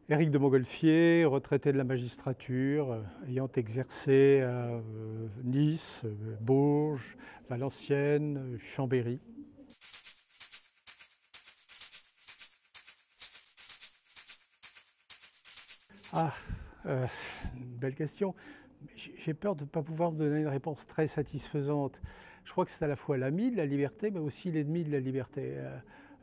Éric de Montgolfier, retraité de la magistrature, ayant exercé à Nice, Bourges, Valenciennes, Chambéry. Ah, une belle question. J'ai peur de ne pas pouvoir vous donner une réponse très satisfaisante. Je crois que c'est à la fois l'ami de la liberté, mais aussi l'ennemi de la liberté.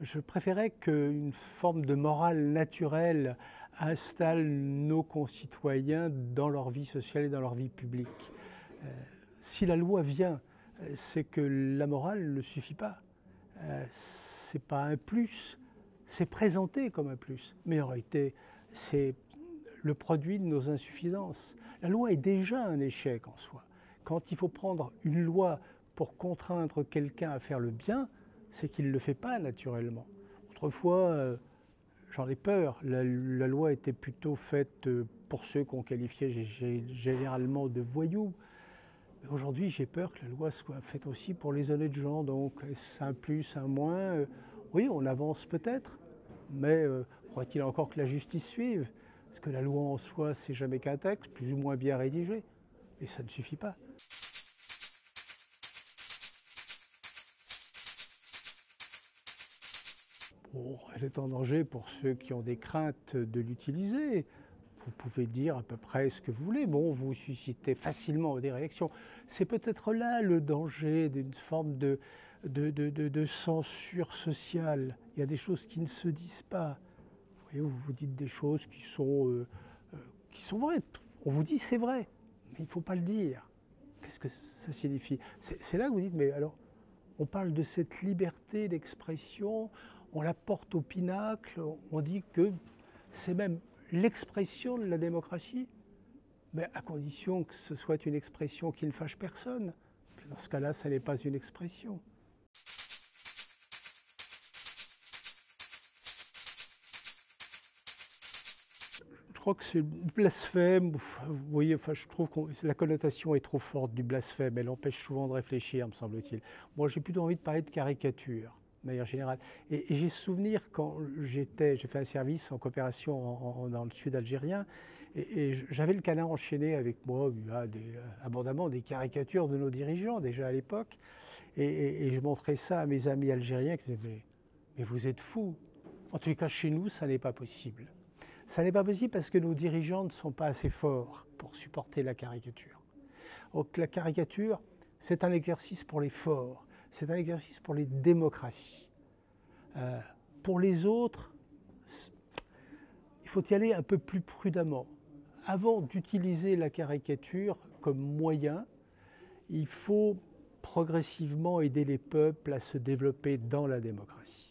Je préférais qu'une forme de morale naturelle installe nos concitoyens dans leur vie sociale et dans leur vie publique. Si la loi vient, c'est que la morale ne suffit pas. C'est pas un plus, c'est présenté comme un plus. Mais en réalité, c'est le produit de nos insuffisances. La loi est déjà un échec en soi. Quand il faut prendre une loi pour contraindre quelqu'un à faire le bien, c'est qu'il ne le fait pas naturellement. Autrefois, j'en ai peur, la loi était plutôt faite pour ceux qu'on qualifiait généralement de voyous. Mais aujourd'hui, j'ai peur que la loi soit faite aussi pour les honnêtes gens. Donc, est-ce un plus, un moins? Oui, on avance peut-être, mais faudrait-il encore que la justice suive? Parce que la loi en soi, c'est jamais qu'un texte, plus ou moins bien rédigé. Et ça ne suffit pas. Bon, elle est en danger pour ceux qui ont des craintes de l'utiliser. Vous pouvez dire à peu près ce que vous voulez. Bon, vous suscitez facilement des réactions. C'est peut-être là le danger d'une forme de censure sociale. Il y a des choses qui ne se disent pas. Vous voyez, vous dites des choses qui sont vraies. On vous dit c'est vrai, mais il ne faut pas le dire. Qu'est-ce que ça signifie? C'est là que vous dites, mais alors, on parle de cette liberté d'expression, on la porte au pinacle, on dit que c'est même l'expression de la démocratie, mais à condition que ce soit une expression qui ne fâche personne. Dans ce cas-là, ça n'est pas une expression. Je crois que c'est blasphème. Vous voyez, enfin, je trouve que la connotation est trop forte du blasphème. Elle empêche souvent de réfléchir, me semble-t-il. Moi, j'ai plutôt envie de parler de caricature, de manière générale. Et j'ai souvenir quand j'ai fait un service en coopération dans le sud algérien, et j'avais le canard enchaîné avec moi, il y a abondamment des caricatures de nos dirigeants déjà à l'époque. Et je montrais ça à mes amis algériens qui disaient mais vous êtes fous. En tous les cas, chez nous, ça n'est pas possible. Ça n'est pas possible parce que nos dirigeants ne sont pas assez forts pour supporter la caricature. Donc la caricature, c'est un exercice pour les forts, c'est un exercice pour les démocraties. Pour les autres, il faut y aller un peu plus prudemment. Avant d'utiliser la caricature comme moyen, il faut progressivement aider les peuples à se développer dans la démocratie.